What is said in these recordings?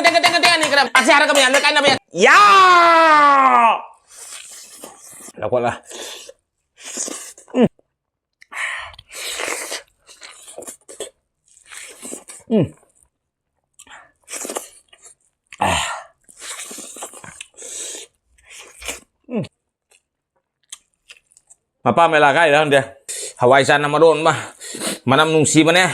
nih kena asyik harap kami anda kain apa ya lakukan lah apa melakai dah dia Hawaijar nama don mah manam nungsi mana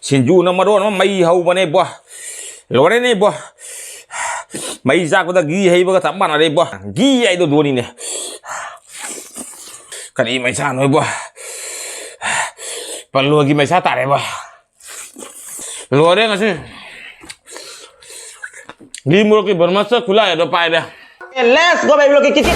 Sinju nama don mah mai hau mana buah lore nih buah mai jak pada gi hai baga tamban ada buah gi ai do doni nih kan ini mai san buah perlu lagi mai tare buah lore nggak sih di mulut bermasa kula ya do pai dah let's go baby loki kikit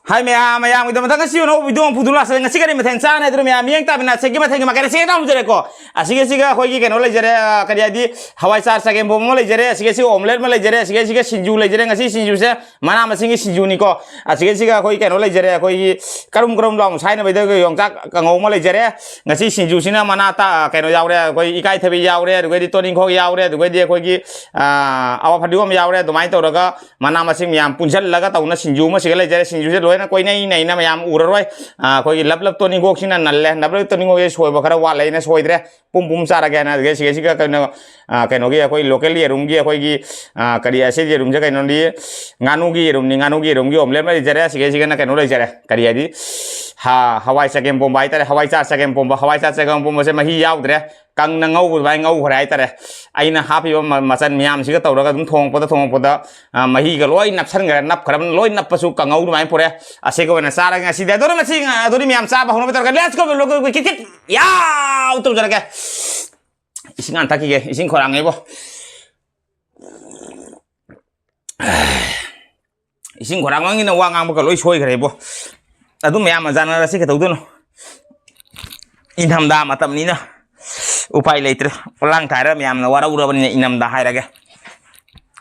Hai maya kita matang sih no video pudula saya ngasih kali matang sana itu maya yang tapi nasi kita matang makan sih tahu jadi kok asik kau ini kan oleh jadi kerja di Hawaijar Chagempomba oleh jadi asik Omlette oleh jadi asik Sinju oleh jadi ngasih Sinju saya mana masih Sinju ni kok asik kau ini kan oleh jadi kau ini karum long saya nih betul Yongchak kangau oleh jadi ngasih Sinju sini mana tak kayak jauh deh kau ikai tapi jauh deh kau di toning kau jauh deh kau dia kau ini awak padu jauh deh domain tahu raga mana masih yang puncal laga tahu na Sinju masih oleh jadi Sinju saya na koi nei na mayam uraroi koi lap to ni gok sina nalle lap to ni gok soi ba khara wa lai na soi dre pum sara ga na ge sig ka no gi koi local ye room gi koi gi kari ase je room ja kai no di nganu gi room gi omlet ma jare sig na kai no lai jare kari adi Hawaijar Chagempomba tare Hawaijar Chagempomba se mahi yaw dre kang na ngau bai ngau hrai tare aina happy masan miam siga tawra dum thong poda mahi ga loi napsan ga nap kharam loi nap pasu kang ngau mai pore ase ko na sara nga sida dor ma singa dori miam sa ba hono betar ga let's go lo kit ya utul jara ga ising an taki ge ising khorang e bo ising khorang ngi na wang ang ba loi soi gare bo adu maya jana ra si ka tawdu no inhamda matam ni na upai leitre walang thara maya na wara ura bani inhamda hai raga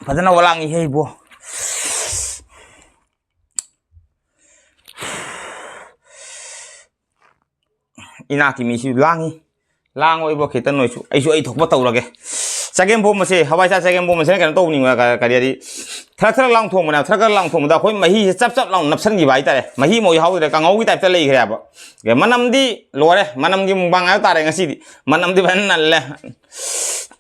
fajana walang hi bo inaki mi si lang oi bo khitan noi su ai thok ba tawrage Chagempomba se Hawaijar Chagempomba se kan to ni ka ka ri thak lang thong mana thak lang thong da khoi mahi chap lang napsan gi bai tare mahi moi hau de ka ngau gi type ta lei khra ba ge manam di lore manam gi mungbang ai tare ngasi di manam di ban nal le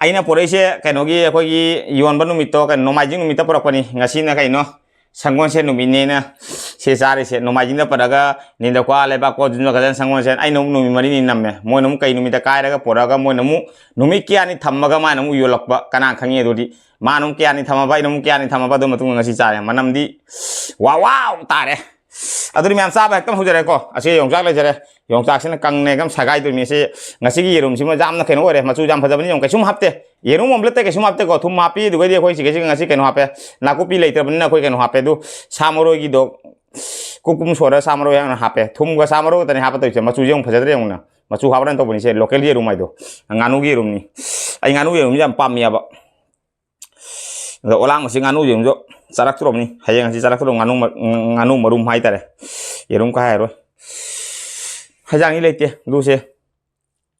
aina pore se ka no gi khoi gi yon banu mi to ka no mai jing mi ta porak pani ngasi na kai no sangon se no mi ne na se sare se no mai jing da paraga ni da kwa le ba ko jun ka jan sangon se ai no mi mari ni namme moi no kai no mi da kai ra ga poraga moi no mu numi kya ni thammaga ma no yolak ba kana khangi do di manum kya ni thama ba no kya ni thama ba do matung ngasi chare manam di wow tare aduri miam sa ba ekam hujare ko ase Yongchak le jare Yongchak sina kang ne gam sagai do mi se ngasi gi yerum sima jam na kheno ore machu jam phajabani yong kaisum hapte yerum omlette kaisum hapte ko thum hapi du ge khoi sige ngasi keno hape nakupi leiter ban na khoi keno hape du samoro gi do kukum sora samaro yang hape thum ga samaro tani hapa to se machu jong phajadre yong na machu habran to bani se local yerum ai do nganu gi yerum ni ai nganu yerum jam pam ya ba olang masih nganu yerum jo sarak turom ni hayang si sarak turom nganu marum hai tare yerum ka hai ro hajang ni lete du se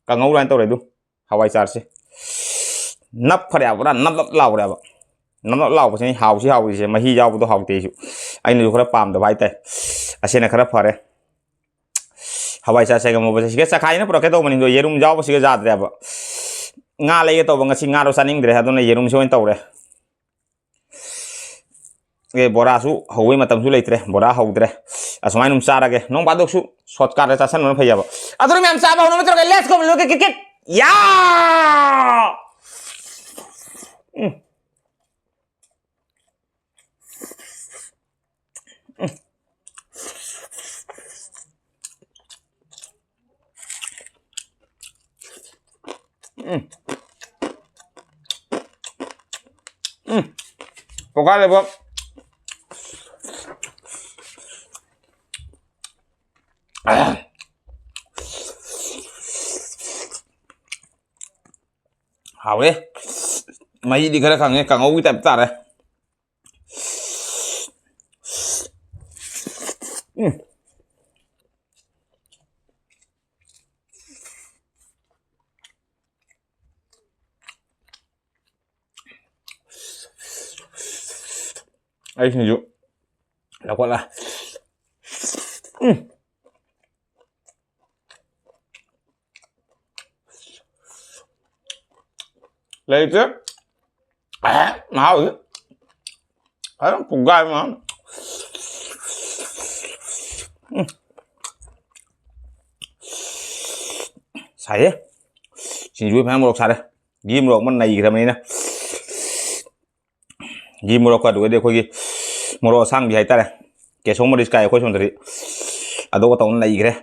ka ngau ran to re du Hawaijar se nap phare abra nap law re ba nap law ba se hau se mahi yaw bu do hau te su ai nu khara pam da bai tai ase na khara phare Hawaijar Chagempomba se sa khai na pro ke to mani do yerum jaw ba se ga jat re ba nga le to ba ngasi nga ro saning dre ha do na yerum se wen to re ge bora su hoi matam su leitre bora haudre asmai num sara ge nong badok su shortcut ra chasan no phaya ba adur me am sa ba no metro ge let's go lo ke kit ya Pokoknya Bob hảo đi mày đi cái thằng này càng ấu cái tập này Ai Sinju. Là qual là. Lấy chứ. Máu chứ. Cùng gai mà. Sai đấy. Sinju phải một sai đấy. Ghi một mình này cái này nè. Ghi một cái đuôi để coi cái một sang bị hay ta đấy. Cái số một đi cái coi xong rồi. À đâu có tao này cái đấy.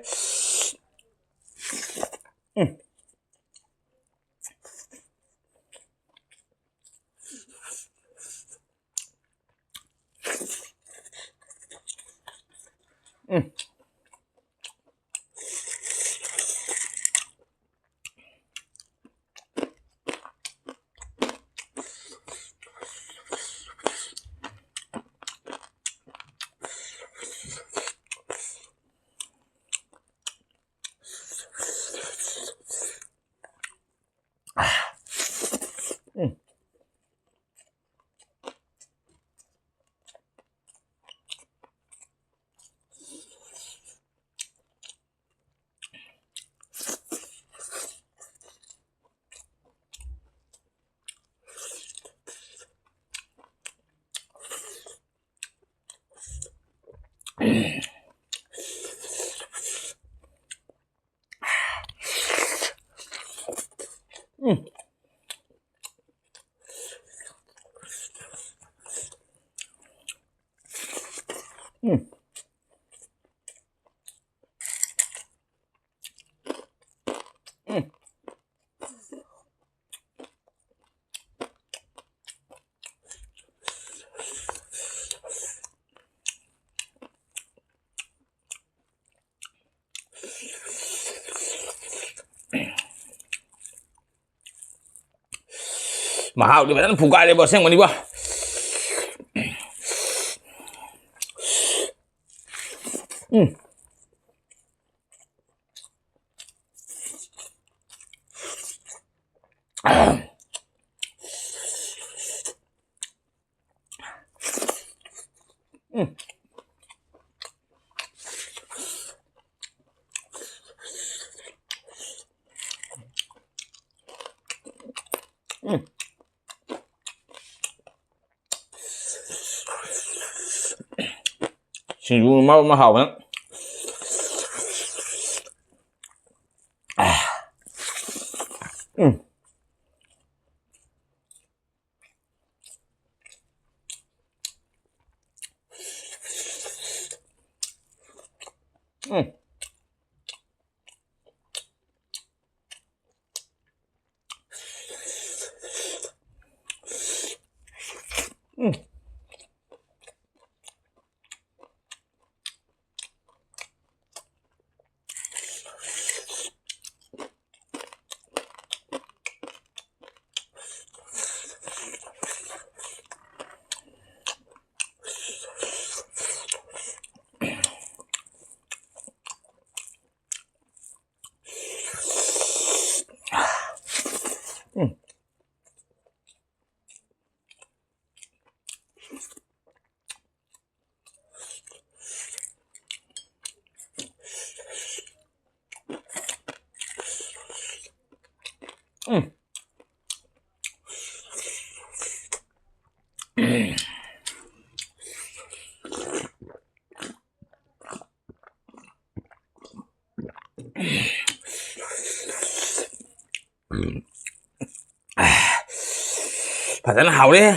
Mahal di mana buka deh bos yang mana gua. Sinju mahal kan. Phải rất là hảo đấy.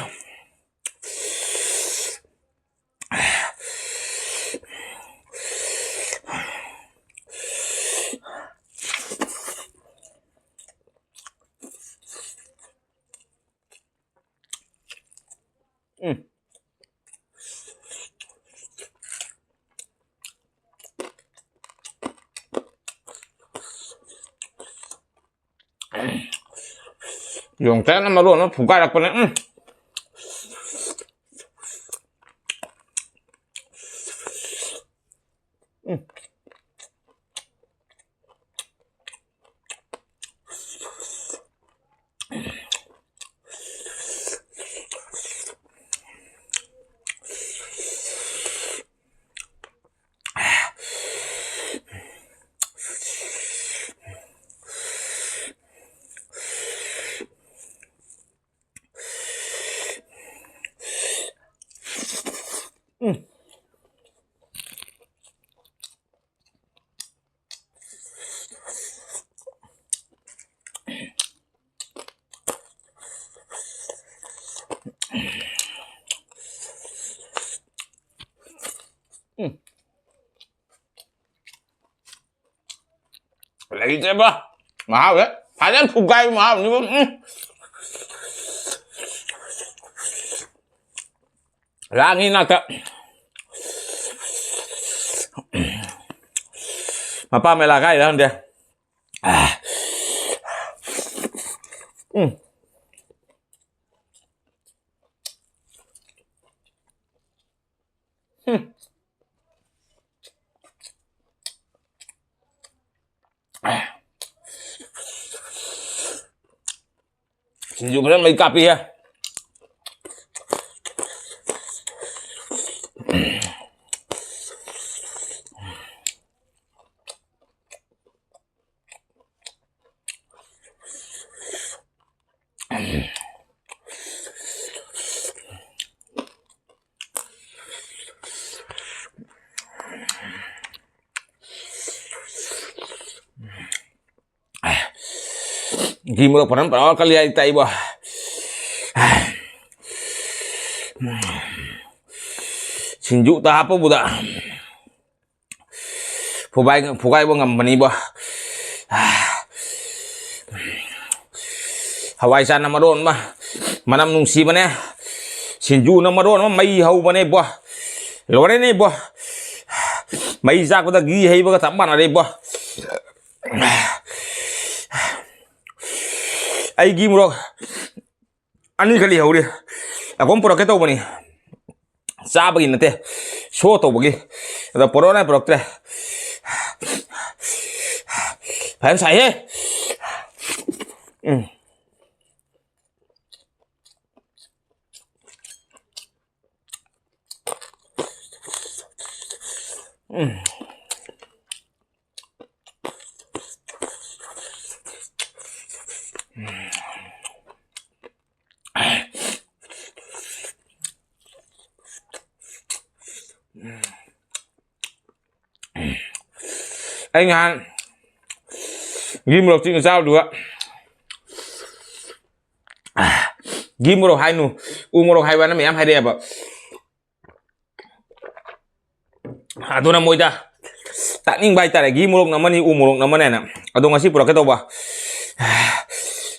Yongchak nó mà luôn nó phủ gai đặc con đấy. lấy thế bơ mà hao đấy phải đến khung cây mà hao như ra nghĩ nào cơ mà pa mày là cái đó không đi Sinju kan may kape ya. Gimana pernah pernah kali ya kita ibu. Sinju ta apa budak? Fugai bo ngam bani bo. Hawaijar nama ron mah. Manam nungsi mana? Sinju nama ron mah mai hau mana bo. Lore ni bo. Mai jak pada gi hai bo ka tamban are bo. Ai gi murok ani kali hau dia akom pura ke tau bani sa bagi nate so tau bagi ada pura na pura tre phan sai he anh Hàn ghim một chuyện sao được ghim một hai nu u một hai ba nó mẹ em hai đẹp à tôi làm môi ta tại những bài ta lại ghim một năm u một năm này nè ở đâu ngasih pura cái tàu ba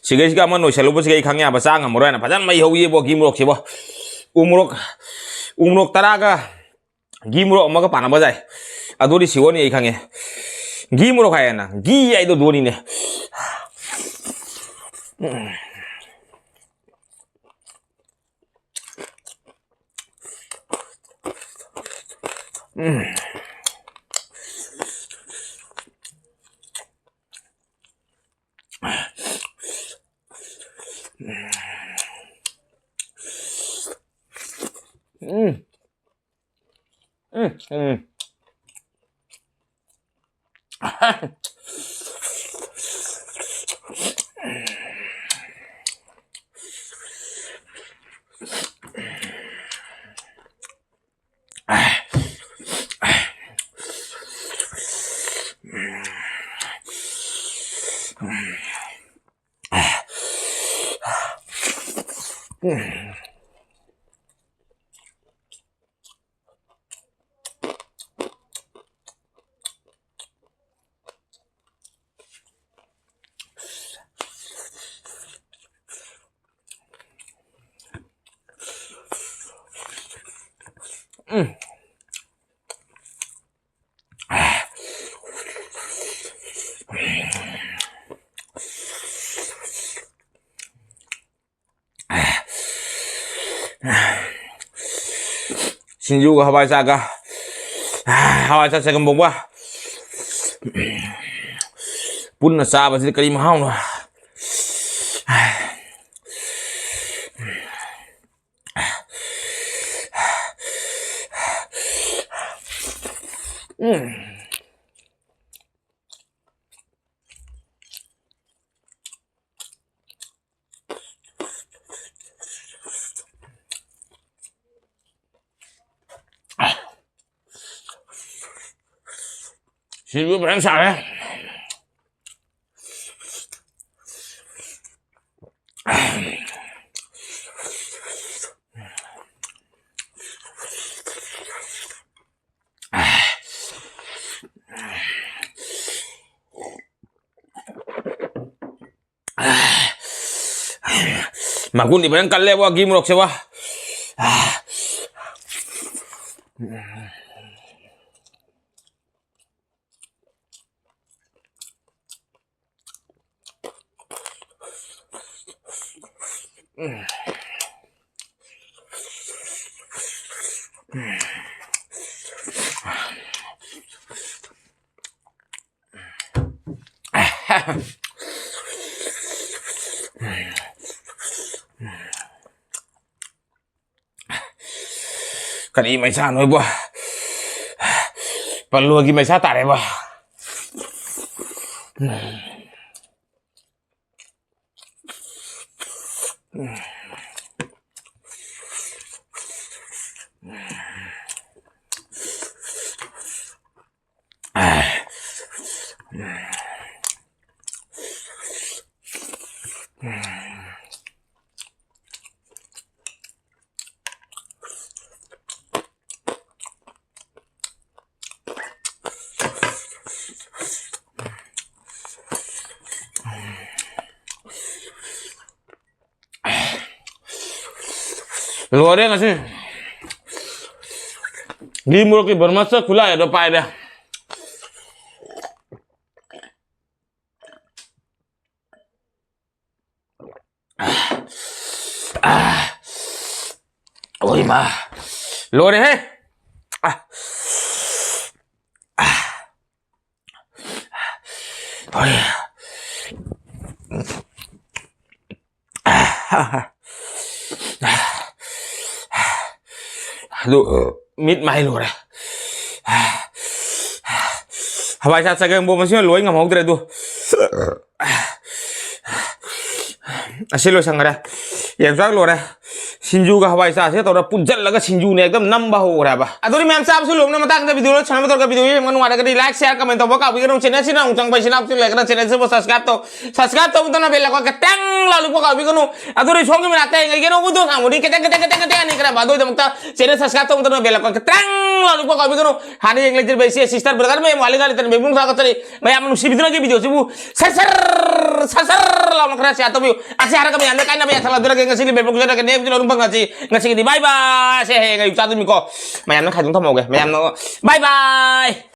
sige sige mà nổi selu sige khang ya ba sang một rồi nè phải chăng mày hầu gì bo ghim một gì bo u một taraga ghim một mà cái bản nào vậy à tôi đi xíu này khang nghe gimuro kaya na gi ay do doni ne Sinju ka Hawaijar Chagempomba pun na sa ba si kali mahau no Sinju berang sa Magun di barang kalle wa gimrok sewa. Kali mai sa noi buah. Perlu lagi mai sa tare buah. Luarnya nggak sih? Gimrok ki bermasa kula ya dopa dah. Oi mah. Luarnya he. Oh ya. Aduh, mít mày luôn rồi. Hawaijar Chagempomba masih luai nggak mau tidak tuh. Asal lo sanggara. Yongchak lo dah. Sinju ka Hawaijar sih, tau dah punjat laga Sinju nih, ekdom nambah ho rah bah. Aduh, memang sab sulung nama tak kita video lo, channel betul ka video ini, menganu ada kali like, share, comment, tombol kau bikin channel sini, Yongchak by sinap sih, like channel sih, subscribe to betul na bel, kau keteng lalu kau bikin aduh, ini songki menate, nggak gini betul, kamu di keteng nih, kenapa? Aduh, itu mukta channel subscribe to betul na bel, kau keteng lalu kau bikin hari yang leceh besi, sister berkata, memang wali kali terbebung tak kecari, memang manusia itu lagi video sih bu, sasar lalu kerasi atau bu, asyik harga kami anda kain apa ya salah tu lagi ngasih bebung sudah kena itu lalu ngasih di bye bye saya nggak bisa tuh miko, mayam nak kacung tau mau ke, mayam no bye bye.